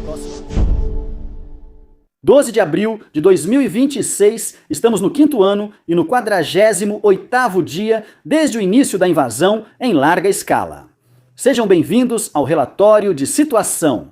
próxima. 12 de abril de 2026, estamos no 5º ano e no 48º dia desde o início da invasão em larga escala. Sejam bem-vindos ao relatório de situação.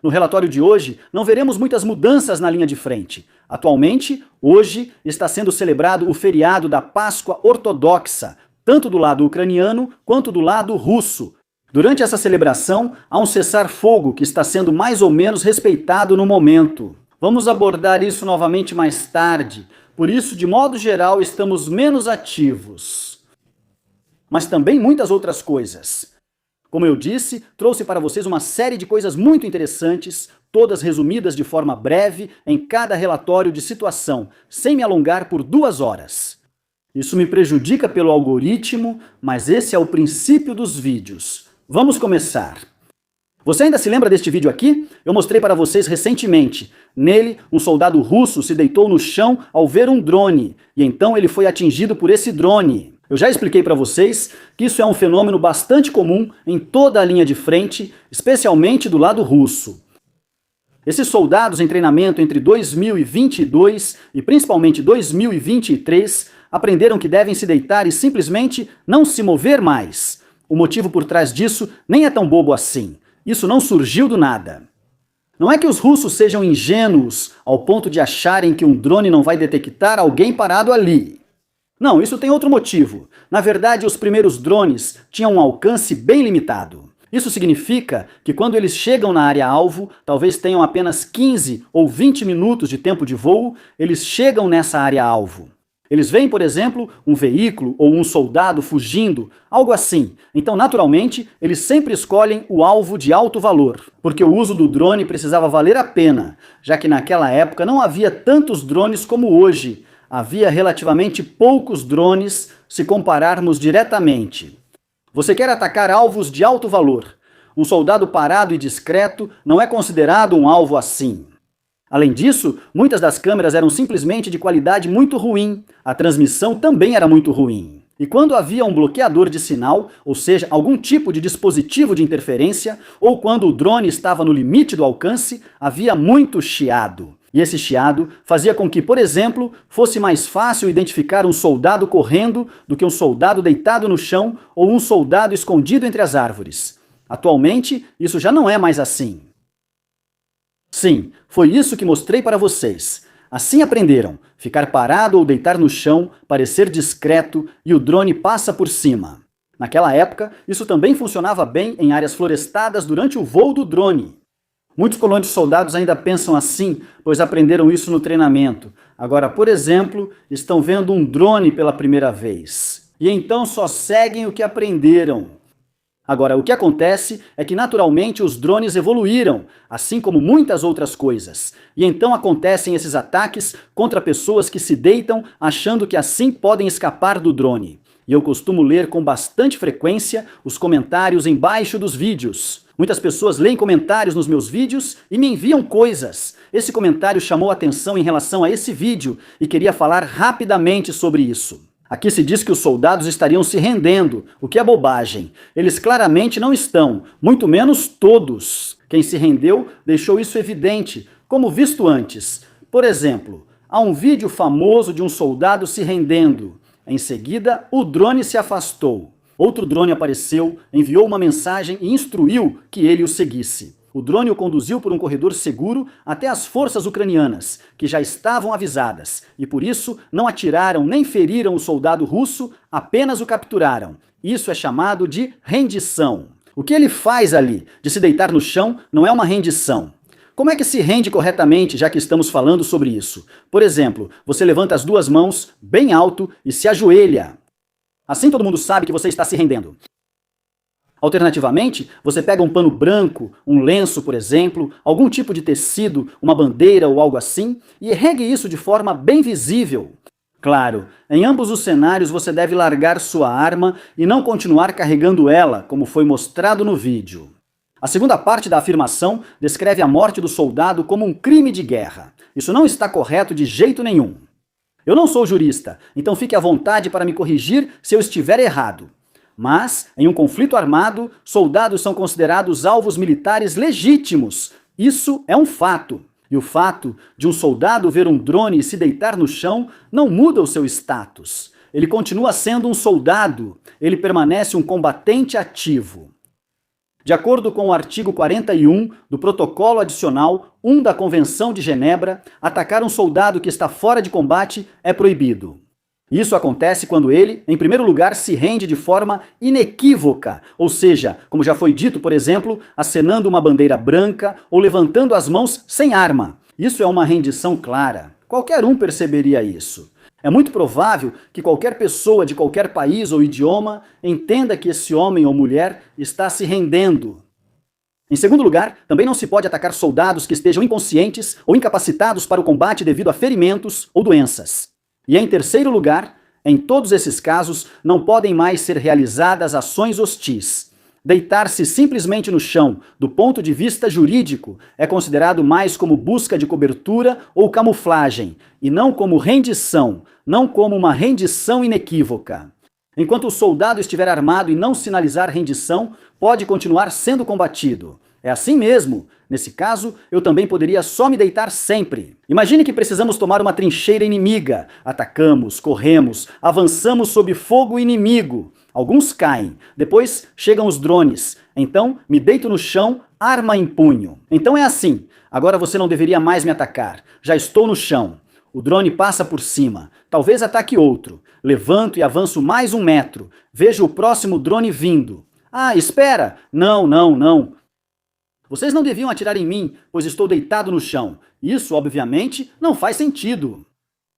No relatório de hoje, não veremos muitas mudanças na linha de frente. Atualmente, hoje, está sendo celebrado o feriado da Páscoa Ortodoxa, tanto do lado ucraniano quanto do lado russo. Durante essa celebração, há um cessar-fogo que está sendo mais ou menos respeitado no momento. Vamos abordar isso novamente mais tarde, por isso, de modo geral, estamos menos ativos. Mas também muitas outras coisas. Como eu disse, trouxe para vocês uma série de coisas muito interessantes, todas resumidas de forma breve em cada relatório de situação, sem me alongar por 2 horas. Isso me prejudica pelo algoritmo, mas esse é o princípio dos vídeos. Vamos começar. Você ainda se lembra deste vídeo aqui? Eu mostrei para vocês recentemente. Nele, um soldado russo se deitou no chão ao ver um drone, e então ele foi atingido por esse drone. Eu já expliquei para vocês que isso é um fenômeno bastante comum em toda a linha de frente, especialmente do lado russo. Esses soldados em treinamento entre 2022 e principalmente 2023 aprenderam que devem se deitar e simplesmente não se mover mais. O motivo por trás disso nem é tão bobo assim. Isso não surgiu do nada. Não é que os russos sejam ingênuos ao ponto de acharem que um drone não vai detectar alguém parado ali. Não, isso tem outro motivo. Na verdade, os primeiros drones tinham um alcance bem limitado. Isso significa que quando eles chegam na área-alvo, talvez tenham apenas 15 ou 20 minutos de tempo de voo, eles chegam nessa área-alvo. Eles veem, por exemplo, um veículo ou um soldado fugindo, algo assim. Então, naturalmente, eles sempre escolhem o alvo de alto valor, porque o uso do drone precisava valer a pena, já que naquela época não havia tantos drones como hoje. Havia relativamente poucos drones se compararmos diretamente. Você quer atacar alvos de alto valor. Um soldado parado e discreto não é considerado um alvo assim. Além disso, muitas das câmeras eram simplesmente de qualidade muito ruim. A transmissão também era muito ruim. E quando havia um bloqueador de sinal, ou seja, algum tipo de dispositivo de interferência, ou quando o drone estava no limite do alcance, havia muito chiado. E esse chiado fazia com que, por exemplo, fosse mais fácil identificar um soldado correndo do que um soldado deitado no chão ou um soldado escondido entre as árvores. Atualmente, isso já não é mais assim. Sim, foi isso que mostrei para vocês. Assim aprenderam, ficar parado ou deitar no chão, parecer discreto e o drone passa por cima. Naquela época, isso também funcionava bem em áreas florestadas durante o voo do drone. Muitos colonos de soldados ainda pensam assim, pois aprenderam isso no treinamento. Agora, por exemplo, estão vendo um drone pela primeira vez. E então só seguem o que aprenderam. Agora, o que acontece é que naturalmente os drones evoluíram, assim como muitas outras coisas. E então acontecem esses ataques contra pessoas que se deitam achando que assim podem escapar do drone. E eu costumo ler com bastante frequência os comentários embaixo dos vídeos. Muitas pessoas leem comentários nos meus vídeos e me enviam coisas. Esse comentário chamou a atenção em relação a esse vídeo e queria falar rapidamente sobre isso. Aqui se diz que os soldados estariam se rendendo, o que é bobagem. Eles claramente não estão, muito menos todos. Quem se rendeu deixou isso evidente, como visto antes. Por exemplo, há um vídeo famoso de um soldado se rendendo. Em seguida, o drone se afastou. Outro drone apareceu, enviou uma mensagem e instruiu que ele o seguisse. O drone o conduziu por um corredor seguro até as forças ucranianas, que já estavam avisadas, e por isso não atiraram nem feriram o soldado russo, apenas o capturaram. Isso é chamado de rendição. O que ele faz ali, de se deitar no chão, não é uma rendição. Como é que se rende corretamente, já que estamos falando sobre isso? Por exemplo, você levanta as 2 mãos bem alto e se ajoelha. Assim todo mundo sabe que você está se rendendo. Alternativamente, você pega um pano branco, um lenço, por exemplo, algum tipo de tecido, uma bandeira ou algo assim, e ergue isso de forma bem visível. Claro, em ambos os cenários você deve largar sua arma e não continuar carregando ela, como foi mostrado no vídeo. A segunda parte da afirmação descreve a morte do soldado como um crime de guerra. Isso não está correto de jeito nenhum. Eu não sou jurista, então fique à vontade para me corrigir se eu estiver errado. Mas, em um conflito armado, soldados são considerados alvos militares legítimos. Isso é um fato. E o fato de um soldado ver um drone e se deitar no chão não muda o seu status. Ele continua sendo um soldado, ele permanece um combatente ativo. De acordo com o artigo 41 do Protocolo Adicional 1 da Convenção de Genebra, atacar um soldado que está fora de combate é proibido. Isso acontece quando ele, em primeiro lugar, se rende de forma inequívoca, ou seja, como já foi dito, por exemplo, acenando uma bandeira branca ou levantando as mãos sem arma. Isso é uma rendição clara. Qualquer um perceberia isso. É muito provável que qualquer pessoa de qualquer país ou idioma entenda que esse homem ou mulher está se rendendo. Em segundo lugar, também não se pode atacar soldados que estejam inconscientes ou incapacitados para o combate devido a ferimentos ou doenças. E em terceiro lugar, em todos esses casos, não podem mais ser realizadas ações hostis. Deitar-se simplesmente no chão, do ponto de vista jurídico, é considerado mais como busca de cobertura ou camuflagem, e não como rendição, não como uma rendição inequívoca. Enquanto o soldado estiver armado e não sinalizar rendição, pode continuar sendo combatido. É assim mesmo. Nesse caso, eu também poderia só me deitar sempre. Imagine que precisamos tomar uma trincheira inimiga. Atacamos, corremos, avançamos sob fogo inimigo. Alguns caem. Depois chegam os drones. Então, me deito no chão, arma em punho. Então é assim. Agora você não deveria mais me atacar. Já estou no chão. O drone passa por cima. Talvez ataque outro. Levanto e avanço mais 1 metro. Vejo o próximo drone vindo. Ah, espera! Não. Vocês não deviam atirar em mim, pois estou deitado no chão. Isso, obviamente, não faz sentido.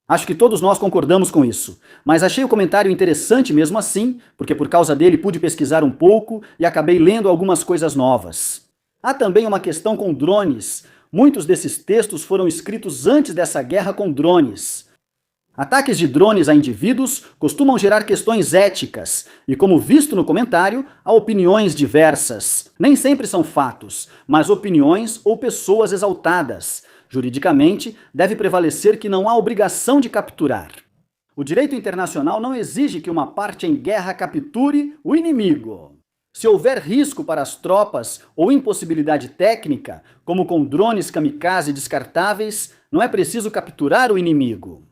Acho que todos nós concordamos com isso. Mas achei o comentário interessante mesmo assim, porque por causa dele pude pesquisar um pouco e acabei lendo algumas coisas novas. Há também uma questão com drones. Muitos desses textos foram escritos antes dessa guerra com drones. Ataques de drones a indivíduos costumam gerar questões éticas, e como visto no comentário, há opiniões diversas. Nem sempre são fatos, mas opiniões ou pessoas exaltadas. Juridicamente, deve prevalecer que não há obrigação de capturar. O direito internacional não exige que uma parte em guerra capture o inimigo. Se houver risco para as tropas ou impossibilidade técnica, como com drones kamikaze descartáveis, não é preciso capturar o inimigo.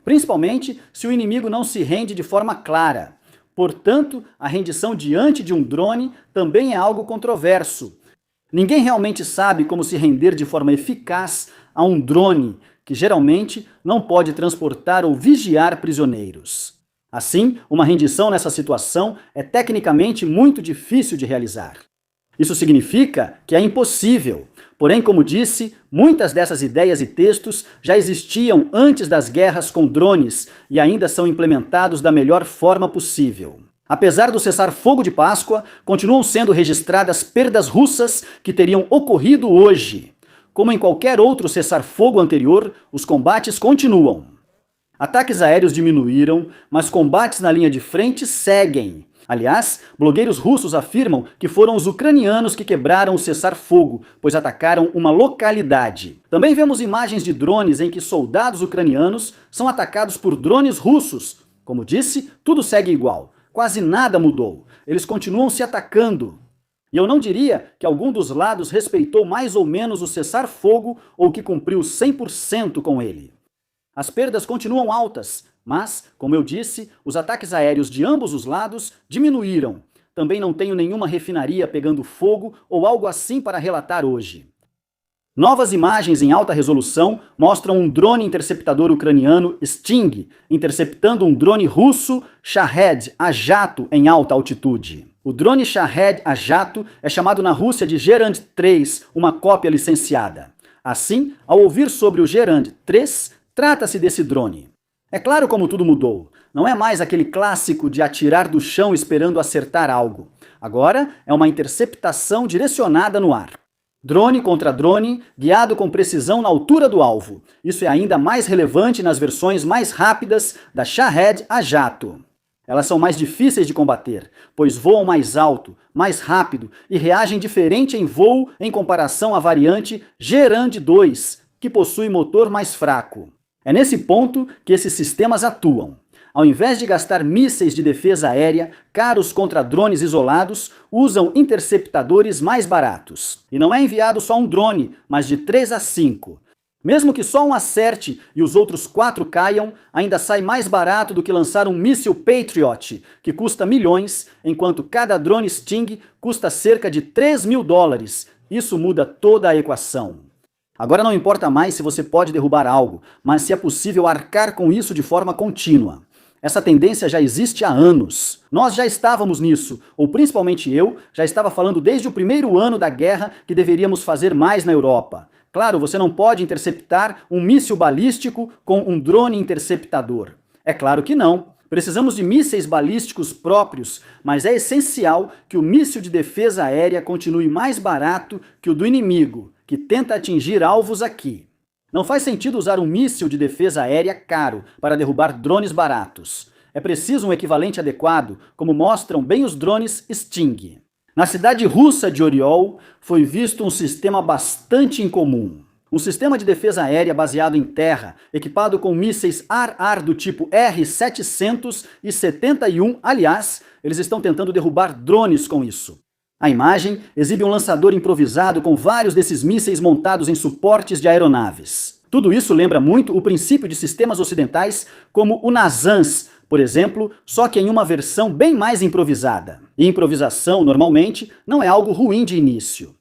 Principalmente se o inimigo não se rende de forma clara. Portanto, a rendição diante de um drone também é algo controverso. Ninguém realmente sabe como se render de forma eficaz a um drone, que geralmente não pode transportar ou vigiar prisioneiros. Assim, uma rendição nessa situação é tecnicamente muito difícil de realizar. Isso significa que é impossível. Porém, como disse, muitas dessas ideias e textos já existiam antes das guerras com drones e ainda são implementados da melhor forma possível. Apesar do cessar-fogo de Páscoa, continuam sendo registradas perdas russas que teriam ocorrido hoje. Como em qualquer outro cessar-fogo anterior, os combates continuam. Ataques aéreos diminuíram, mas combates na linha de frente seguem. Aliás, blogueiros russos afirmam que foram os ucranianos que quebraram o cessar-fogo, pois atacaram uma localidade. Também vemos imagens de drones em que soldados ucranianos são atacados por drones russos. Como disse, tudo segue igual. Quase nada mudou. Eles continuam se atacando. E eu não diria que algum dos lados respeitou mais ou menos o cessar-fogo ou que cumpriu 100% com ele. As perdas continuam altas, mas, como eu disse, os ataques aéreos de ambos os lados diminuíram. Também não tenho nenhuma refinaria pegando fogo ou algo assim para relatar hoje. Novas imagens em alta resolução mostram um drone interceptador ucraniano Sting interceptando um drone russo Shahed a jato em alta altitude. O drone Shahed a jato é chamado na Rússia de Gerand 3, uma cópia licenciada. Assim, ao ouvir sobre o Gerand 3, trata-se desse drone. É claro como tudo mudou. Não é mais aquele clássico de atirar do chão esperando acertar algo. Agora é uma interceptação direcionada no ar. Drone contra drone, guiado com precisão na altura do alvo. Isso é ainda mais relevante nas versões mais rápidas da Shahed a jato. Elas são mais difíceis de combater, pois voam mais alto, mais rápido e reagem diferente em voo em comparação à variante Gerand 2, que possui motor mais fraco. É nesse ponto que esses sistemas atuam. ao invés de gastar mísseis de defesa aérea caros contra drones isolados, usam interceptadores mais baratos. E não é enviado só um drone, mas de 3 a 5. Mesmo que só um acerte e os outros 4 caiam, ainda sai mais barato do que lançar um míssil Patriot, que custa milhões, enquanto cada drone Sting custa cerca de $3.000. Isso muda toda a equação. Agora não importa mais se você pode derrubar algo, mas se é possível arcar com isso de forma contínua. Essa tendência já existe há anos. Nós já estávamos nisso, ou principalmente eu, já estava falando desde o primeiro ano da guerra que deveríamos fazer mais na Europa. Claro, você não pode interceptar um míssil balístico com um drone interceptador. É claro que não. Precisamos de mísseis balísticos próprios, mas é essencial que o míssil de defesa aérea continue mais barato que o do inimigo, que tenta atingir alvos aqui. Não faz sentido usar um míssil de defesa aérea caro para derrubar drones baratos. É preciso um equivalente adequado, como mostram bem os drones Sting. Na cidade russa de Oriol, foi visto um sistema bastante incomum. Um sistema de defesa aérea baseado em terra, equipado com mísseis ar-ar do tipo R-771, aliás, eles estão tentando derrubar drones com isso. A imagem exibe um lançador improvisado com vários desses mísseis montados em suportes de aeronaves. Tudo isso lembra muito o princípio de sistemas ocidentais como o NASAMS, por exemplo, só que em uma versão bem mais improvisada. E improvisação, normalmente, não é algo ruim de início.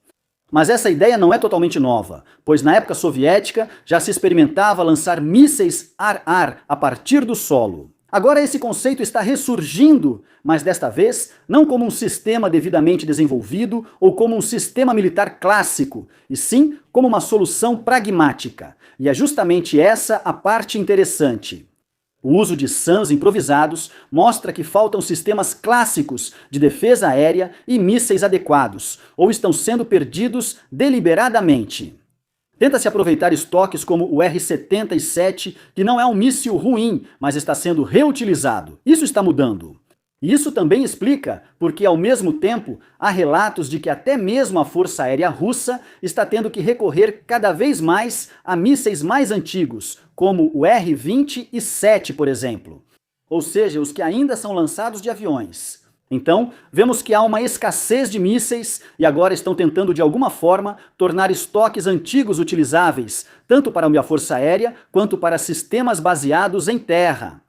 Mas essa ideia não é totalmente nova, pois na época soviética já se experimentava lançar mísseis ar-ar a partir do solo. Agora esse conceito está ressurgindo, mas desta vez não como um sistema devidamente desenvolvido ou como um sistema militar clássico, e sim como uma solução pragmática. E é justamente essa a parte interessante. O uso de SAMs improvisados mostra que faltam sistemas clássicos de defesa aérea e mísseis adequados, ou estão sendo perdidos deliberadamente. Tenta-se aproveitar estoques como o R-77, que não é um míssil ruim, mas está sendo reutilizado. Isso está mudando. E isso também explica porque, ao mesmo tempo, há relatos de que até mesmo a Força Aérea Russa está tendo que recorrer cada vez mais a mísseis mais antigos, como o R-27, por exemplo. Ou seja, os que ainda são lançados de aviões. Então, vemos que há uma escassez de mísseis e agora estão tentando de alguma forma tornar estoques antigos utilizáveis, tanto para a Força Aérea quanto para sistemas baseados em terra.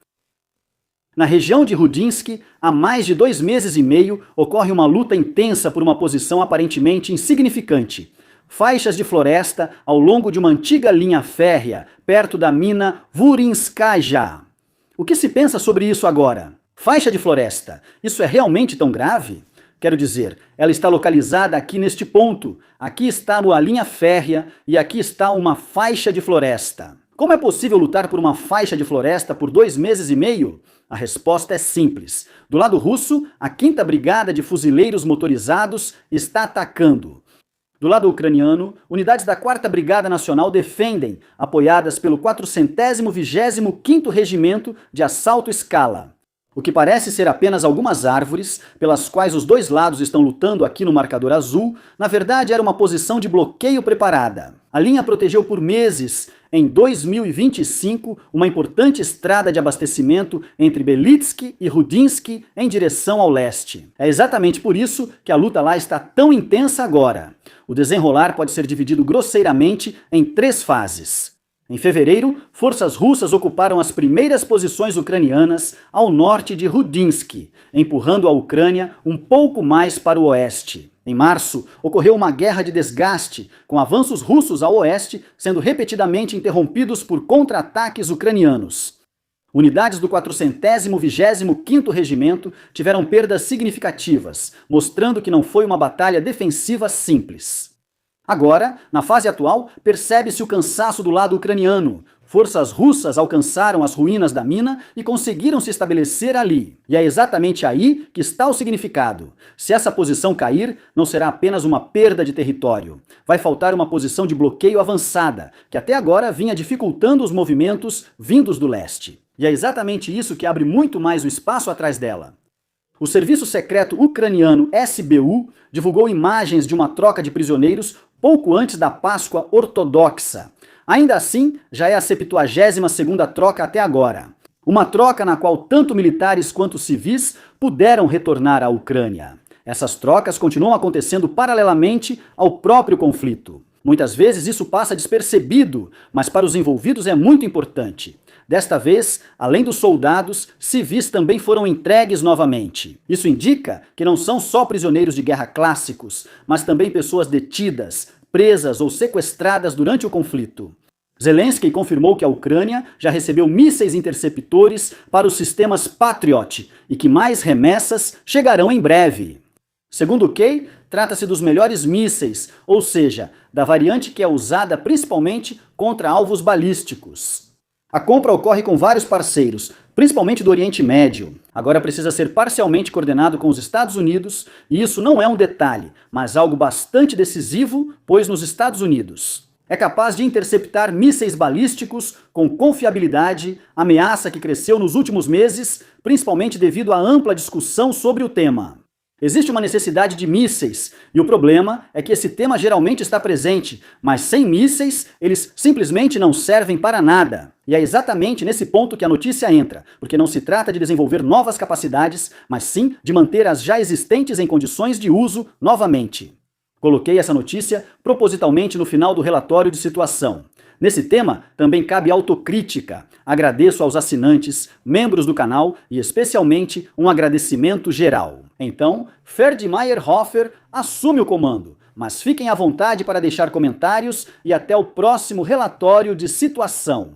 Na região de Rudinsky, há mais de 2 meses e meio, ocorre uma luta intensa por uma posição aparentemente insignificante. Faixas de floresta ao longo de uma antiga linha férrea, perto da mina Vurinskaja. O que se pensa sobre isso agora? Faixa de floresta, isso é realmente tão grave? Quero dizer, ela está localizada aqui neste ponto. Aqui está a linha férrea e aqui está uma faixa de floresta. Como é possível lutar por uma faixa de floresta por 2 meses e meio? A resposta é simples. Do lado russo, a 5ª Brigada de Fuzileiros Motorizados está atacando. Do lado ucraniano, unidades da 4ª Brigada Nacional defendem, apoiadas pelo 425º Regimento de Assalto Scala. O que parece ser apenas algumas árvores, pelas quais os dois lados estão lutando aqui no marcador azul, na verdade era uma posição de bloqueio preparada. A linha protegeu por meses, em 2025, uma importante estrada de abastecimento entre Belitsky e Rudinsky em direção ao leste. É exatamente por isso que a luta lá está tão intensa agora. O desenrolar pode ser dividido grosseiramente em 3 fases. Em fevereiro, forças russas ocuparam as primeiras posições ucranianas ao norte de Rudinsky, empurrando a Ucrânia um pouco mais para o oeste. Em março, ocorreu uma guerra de desgaste, com avanços russos ao oeste sendo repetidamente interrompidos por contra-ataques ucranianos. Unidades do 425º Regimento tiveram perdas significativas, mostrando que não foi uma batalha defensiva simples. Agora, na fase atual, percebe-se o cansaço do lado ucraniano. Forças russas alcançaram as ruínas da mina e conseguiram se estabelecer ali. E é exatamente aí que está o significado. Se essa posição cair, não será apenas uma perda de território. Vai faltar uma posição de bloqueio avançada, que até agora vinha dificultando os movimentos vindos do leste. E é exatamente isso que abre muito mais o espaço atrás dela. O serviço secreto ucraniano SBU divulgou imagens de uma troca de prisioneiros pouco antes da Páscoa ortodoxa. Ainda assim, já é a 72ª troca até agora. Uma troca na qual tanto militares quanto civis puderam retornar à Ucrânia. Essas trocas continuam acontecendo paralelamente ao próprio conflito. Muitas vezes isso passa despercebido, mas para os envolvidos é muito importante. Desta vez, além dos soldados, civis também foram entregues novamente. Isso indica que não são só prisioneiros de guerra clássicos, mas também pessoas detidas, presas ou sequestradas durante o conflito. Zelensky confirmou que a Ucrânia já recebeu mísseis interceptores para os sistemas Patriot e que mais remessas chegarão em breve. Segundo Kay, trata-se dos melhores mísseis, ou seja, da variante que é usada principalmente contra alvos balísticos. A compra ocorre com vários parceiros, principalmente do Oriente Médio. Agora precisa ser parcialmente coordenado com os Estados Unidos, e isso não é um detalhe, mas algo bastante decisivo, pois nos Estados Unidos é capaz de interceptar mísseis balísticos com confiabilidade, ameaça que cresceu nos últimos meses, principalmente devido à ampla discussão sobre o tema. Existe uma necessidade de mísseis, e o problema é que esse tema geralmente está presente, mas sem mísseis, eles simplesmente não servem para nada. E é exatamente nesse ponto que a notícia entra, porque não se trata de desenvolver novas capacidades, mas sim de manter as já existentes em condições de uso novamente. Coloquei essa notícia propositalmente no final do relatório de situação. Nesse tema, também cabe autocrítica. Agradeço aos assinantes, membros do canal e especialmente um agradecimento geral. Então, Ferdi Mayer-Hofer assume o comando, mas fiquem à vontade para deixar comentários e até o próximo relatório de situação.